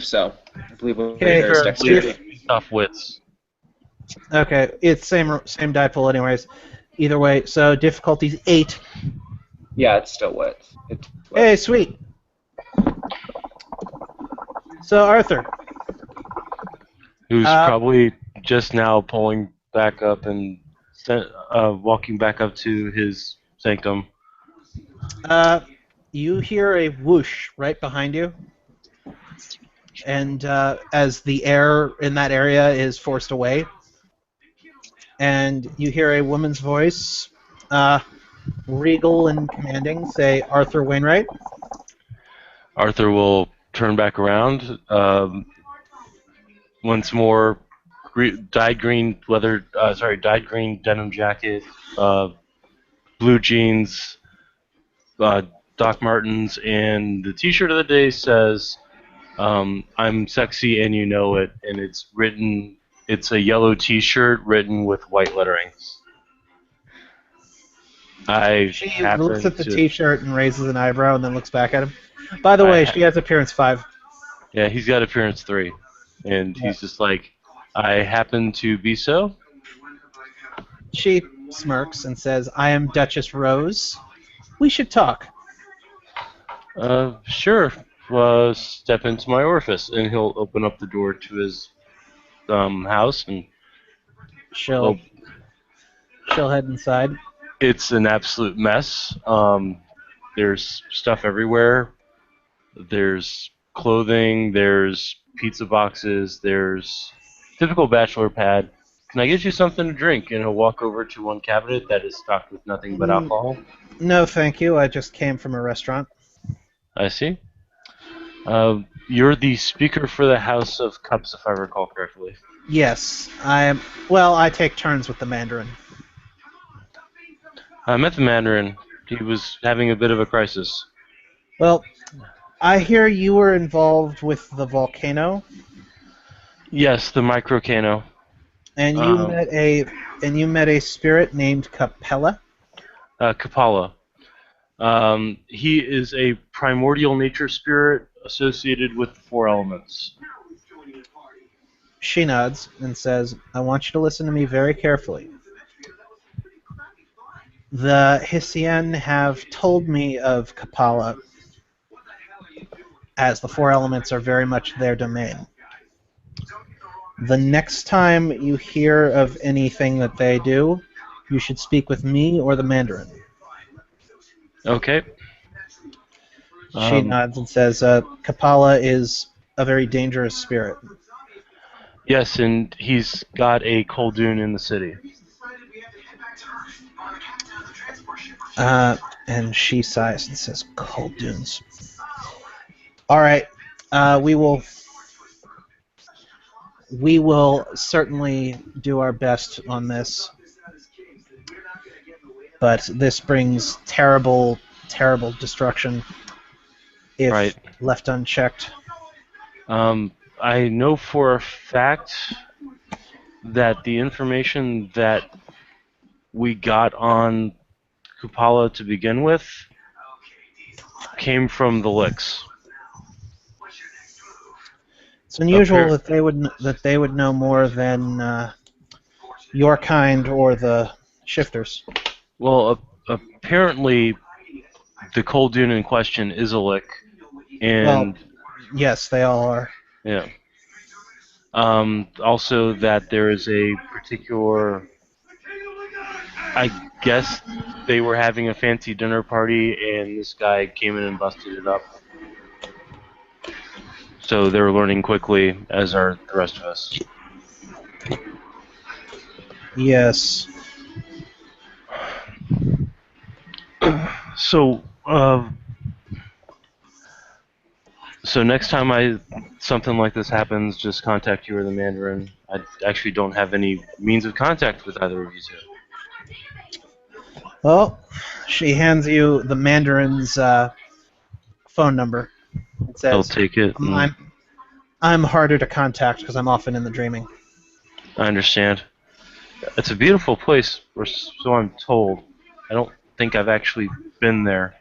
so. I believe Okay, there's sure. dexterity. Tough wits. Okay, it's same die pool anyways. Either way, so difficulty's 8. Yeah, it's still wit. It's wit. Hey, sweet. So Arthur, Who's probably just now pulling back up and walking back up to his sanctum. you hear a whoosh right behind you, and as the air in that area is forced away, and you hear a woman's voice, regal and commanding, say, "Arthur Wainwright." Arthur will turn back around. Once more, dyed green denim jacket, blue jeans, Doc Martens, and the T-shirt of the day says, "I'm sexy and you know it," and it's written. It's a yellow T-shirt written with white lettering. She looks at the T-shirt and raises an eyebrow, and then looks back at him. By the way, she has appearance 5. Yeah, he's got appearance 3, and he's just like, "I happen to be so." She smirks and says, "I am Duchess Rose. We should talk." Sure. Step into my orifice, and he'll open up the door to his house, and She'll head inside. it's an absolute mess. There's stuff everywhere. There's clothing. There's pizza boxes. There's typical bachelor pad. Can I get you something to drink? And he'll walk over to one cabinet that is stocked with nothing but alcohol. No, thank you. I just came from a restaurant. I see. You're the speaker for the House of Cups, if I recall correctly. Yes, I take turns with the Mandarin. I met the Mandarin. He was having a bit of a crisis. Well, I hear you were involved with the volcano, Yes, the microcano. and Um, you met a spirit named Capella. Kapala. He is a primordial nature spirit associated with the four elements. She nods and says, "I want you to listen to me very carefully. The Hissien have told me of Kapala, as the four elements are very much their domain. The next time you hear of anything that they do, you should speak with me or the Mandarin." Okay. She nods and says, "Kapala is a very dangerous spirit." Yes, and he's got a Koldun in the city. And she sighs and says, "Cold dunes. All right, we will certainly do our best on this, but this brings terrible, terrible destruction if Right. left unchecked." I know for a fact that the information that we got on Kupala to begin with came from the Licks. It's unusual Appar- that they would know more than your kind or the shifters. well, apparently the Koldun in question is a Lick, Well, and yes, they all are. yeah. Also, that there is a particular. I guess they were having a fancy dinner party, and this guy came in and busted it up. So they're learning quickly, as are the rest of us. Yes. So, so next time something like this happens, just contact you or the Mandarin. I actually don't have any means of contact with either of you two. Well, she hands you the Mandarin's phone number. It I'll says, take it, and I'm harder to contact because I'm often in the dreaming." I understand. It's a beautiful place, or so I'm told. I don't think I've actually been there.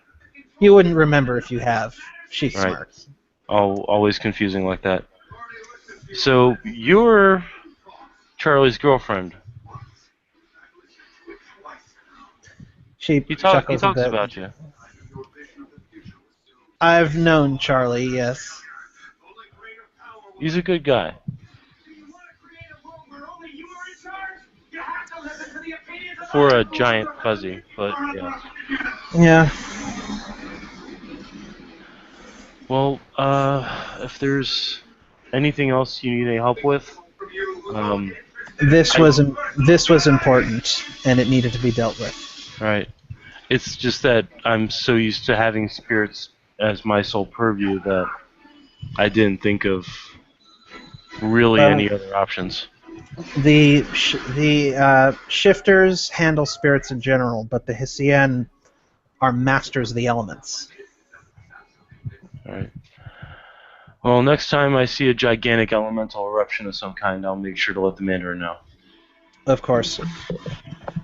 You wouldn't remember if you have. She's Right. smart. Always confusing like that. So you're Charlie's girlfriend. She He chuckles a talks bit. about you. "I've known Charlie, yes." He's a good guy. For a giant fuzzy, but yeah. Yeah. Well, if there's anything else you need any help with, This I, was important, and it needed to be dealt with. right. It's just that I'm so used to having spirits as my sole purview that I didn't think of really Well, any other options. the shifters handle spirits in general, but the Hissien are masters of the elements. All right. Well, next time I see a gigantic elemental eruption of some kind, I'll make sure to let the Mandarin know. Of course.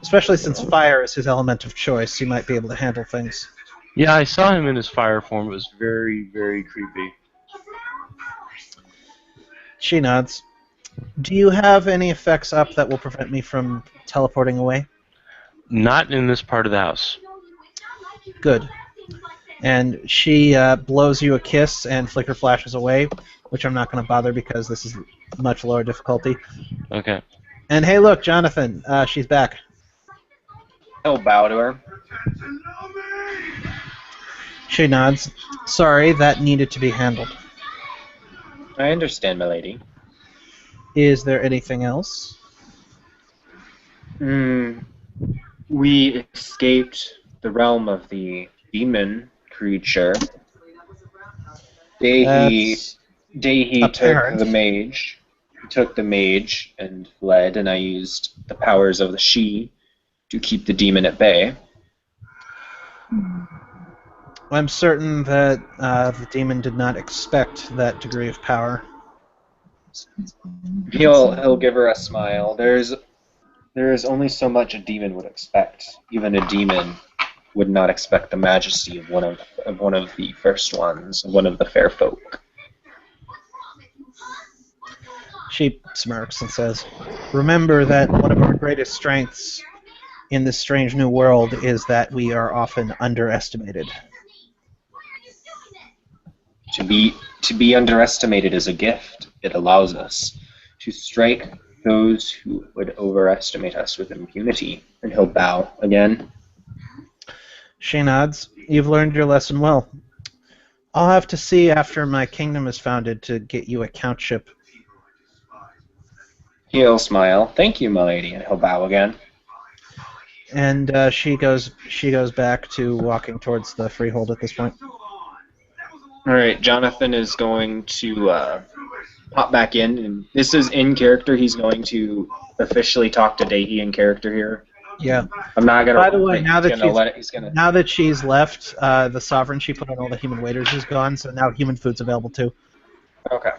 Especially since fire is his element of choice, he might be able to handle things. Yeah, I saw him in his fire form. It was very, very creepy. She nods. "Do you have any effects up that will prevent me from teleporting away?" Not in this part of the house. "Good." And she blows you a kiss, and flicker flashes away, which I'm not going to bother because this is much lower difficulty. Okay. And hey, look, Jonathan, she's back. He'll bow to her. She nods. "Sorry, that needed to be handled." I understand, my lady. "Is there anything else?" We escaped the realm of the demon creature. That's Dehi took apparent. the mage. took the mage and fled, and I used the powers of the she to keep the demon at bay. I'm certain that the demon did not expect that degree of power. He'll give her a smile. There is only so much a demon would expect. Even a demon would not expect the majesty of one of the first ones, one of the fair folk. She smirks and says, "Remember that one of our greatest strengths in this strange new world is that we are often underestimated." To be underestimated is a gift. It allows us to strike those who would overestimate us with impunity. And he'll bow again. She nods. "You've learned your lesson well. I'll have to see after my kingdom is founded to get you a countship." He'll smile. Thank you, my lady, and he'll bow again. And she goes back to walking towards the freehold at this point. All right, Jonathan is going to pop back in, and this is in character. He's going to officially talk to Dehi in character here. Yeah. I'm not gonna. By the way, now that he's gonna. she's left, the sovereign she put on all the human waiters is gone, so now human food's available too. Okay.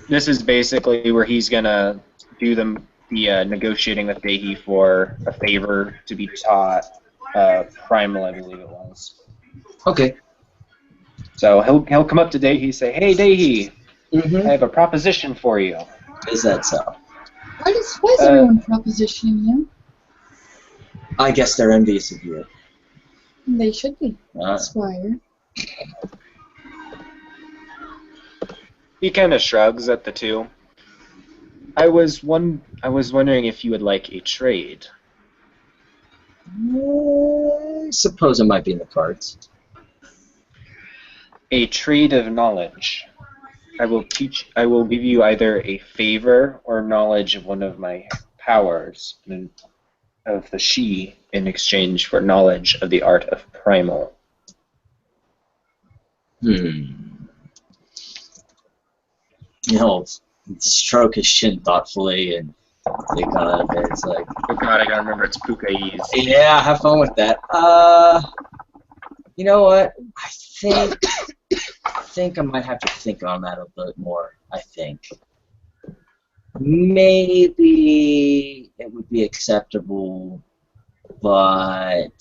This is basically where he's gonna do the negotiating with Dehi for a favor to be taught Primal, I believe it was. Okay. So he'll come up to Dehi and say, "Hey Dehi, Mm-hmm. I have a proposition for you." Is that so? Why is everyone propositioning you? I guess they're envious of you. They should be, Squire. He kind of shrugs at the two. I was wondering if you would like a trade. I suppose it might be in the cards. A trade of knowledge. I will give you either a favor or knowledge of one of my powers of the she in exchange for knowledge of the art of primal. He'll stroke his chin thoughtfully and think on it a bit. It's like, Oh god, I gotta remember it's Pukai's. yeah, have fun with that. You know what? I think I might have to think on that a bit more. I think maybe it would be acceptable, but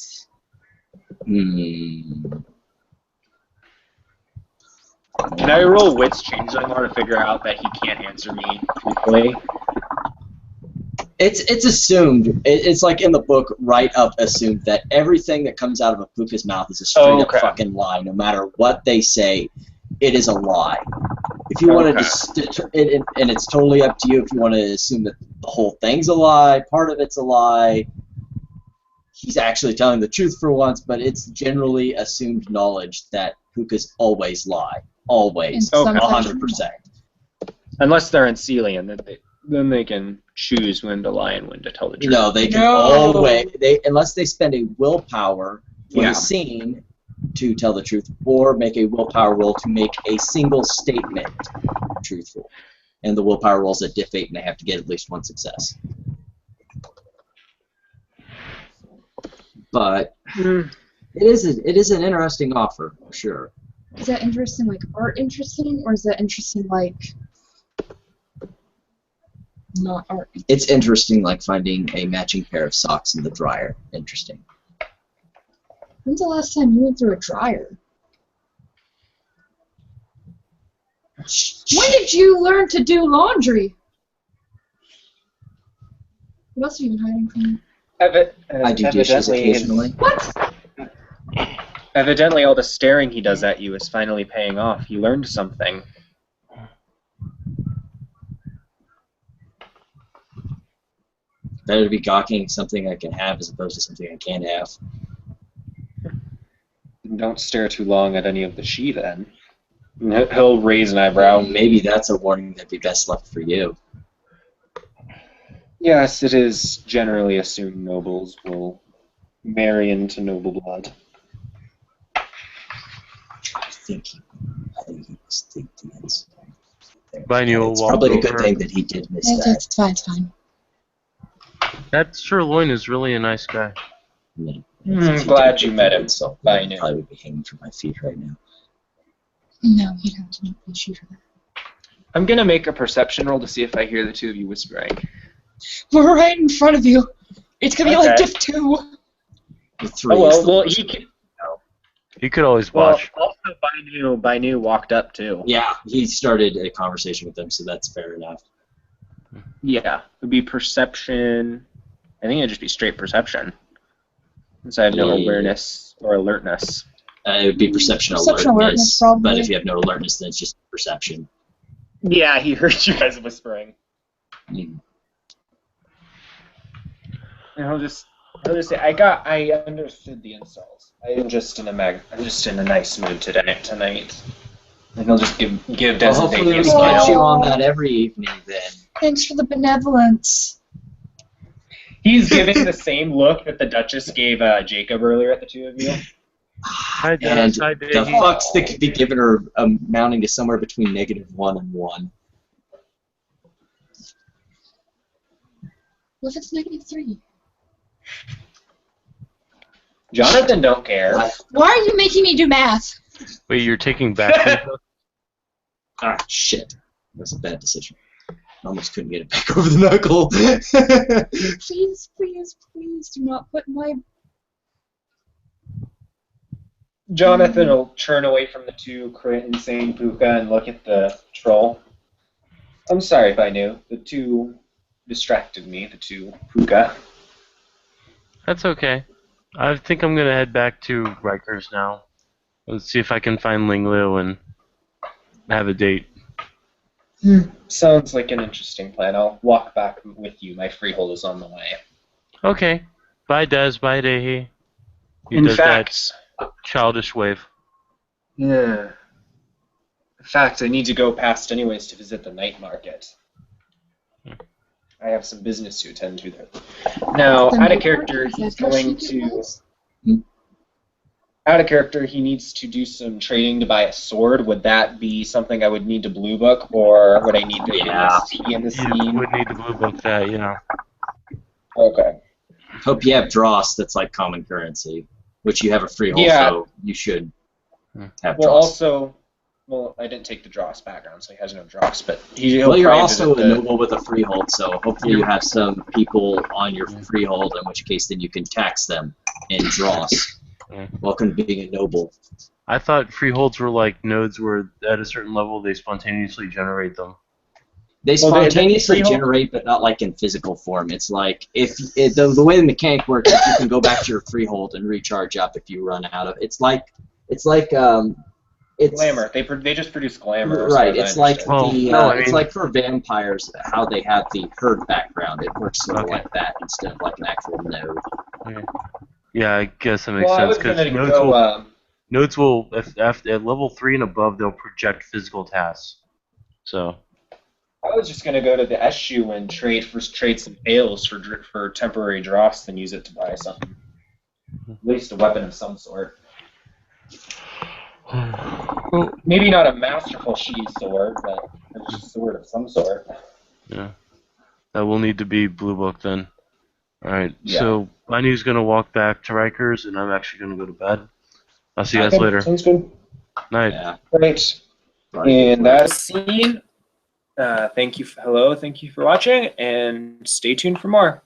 Can I roll wits changeling in order to figure out that he can't answer me truthfully? It's assumed. It's like in the book, right up assumed that everything that comes out of a Puka's mouth is a straight up fucking lie. No matter what they say, it is a lie. If you wanted to, and it's totally up to you if you want to assume that the whole thing's a lie, part of it's a lie. He's actually telling the truth for once, but it's generally assumed knowledge that Pukas always lie. Always. 100%. Unless they're in Celian, then they can choose when to lie and when to tell the truth. No, they can always, unless they spend a willpower for the scene to tell the truth, or make a willpower roll to make a single statement truthful. And the willpower roll's at diff 8, and they have to get at least one success. But it is an interesting offer, for sure. Is that interesting, like art interesting, or is that interesting, like not art? It's interesting, like finding a matching pair of socks in the dryer. Interesting. When's the last time you went through a dryer? When did you learn to do laundry? What else have you been hiding from me? I do dishes occasionally. What? Evidently, all the staring he does at you is finally paying off. You learned something. Better to be gawking something I can have as opposed to something I can't have. Don't stare too long at any of the she, then. He'll raise an eyebrow. Maybe that's a warning that'd be best left for you. Yes, it is generally assumed nobles will marry into noble blood. I think he was thinking. Binu will It's walk probably a over. good thing that he did miss that. It's fine, it's fine. That Sirloin is really a nice guy. Yeah. I'm glad you met him. I Binu. probably would be hanging from my feet right now. No, you don't have to shoot her. I'm gonna make a perception roll to see if I hear the two of you whispering. We're right in front of you. It's gonna be like Okay. diff 2. The three Oh is well, the well worst. he can. He could always Well, watch. also Binu walked up too. Yeah, he started a conversation with them, so that's fair enough. Yeah, it would be perception. I think it'd just be straight perception, since I have no Yeah. awareness or alertness. It would be perception Perception alertness, probably. but if you have no alertness, then it's just perception. Yeah, he heard you guys whispering. Mm. And I'll just say I understood the insults. I'm just in a nice mood tonight. And he'll just give Well, Designate hopefully a we smile. catch you on that every evening then. Thanks for the benevolence. He's giving the same look that the Duchess gave Jacob earlier at the two of you. Hi, And Dennis. Hi, the Davey. fucks that could be given are amounting to somewhere between -1 and 1. What if it's -3? Jonathan don't care. Why are you making me do math? Wait, you're taking back? Ah, shit. That's a bad decision. I almost couldn't get it back over the knuckle. Please, please, please do not put my... Jonathan will turn away from the two insane puka and look at the troll. I'm sorry if I knew. The two distracted me, the two puka. That's okay. I think I'm gonna head back to Rikers now. Let's see if I can find Ling Liu and have a date. Sounds like an interesting plan. I'll walk back with you. My freehold is on the way. Okay. Bye, Des. Bye, Dehi. He In does fact, that childish wave. yeah. In fact, I need to go past anyways to visit the night market. I have some business to attend to there. Now, The out of night character, market? he's Is that how going she to. was? Out of character, he needs to do some trading to buy a sword. Would that be something I would need to blue book, or would I need to Yeah. see in the You scene? would need to blue book that, yeah. Okay. Hope you have dross that's like common currency, which you have a freehold, Yeah. so you should have Well, dross. also, I didn't take the Dross background, so he has no Dross, but he'll Well, you're probably also visit a noble with a freehold, so hopefully you have some people on your freehold, in which case then you can tax them in dross. Yeah. Welcome to being a noble. I thought freeholds were like nodes where at a certain level they spontaneously generate them. They Well, spontaneously freehold- generate, but not like in physical form. It's like the way the mechanic works is you can go back to your freehold and recharge up if you run out of. It's Glamour. They just produce glamour. as right. far as It's I like understand. Well, no, I it's mean- like for vampires how they have the herd background. It works sort of Okay. like that instead of like an actual node. Okay. Yeah, I guess that makes Well, I sense was because gonna nodes go. will at level 3 and above they'll project physical tasks. So I was just gonna go to the SU and trade some ales for temporary dross, then use it to buy something. At least a weapon of some sort. Maybe not a masterful sheath sword, but a sword of some sort. yeah, that will need to be blue book then. All right. Yeah. So Minu's gonna walk back to Rikers, and I'm actually gonna go to bed. I'll see you guys Okay, later. Sounds good. Night. Yeah. Great. And that's scene. Thank you for watching, and stay tuned for more.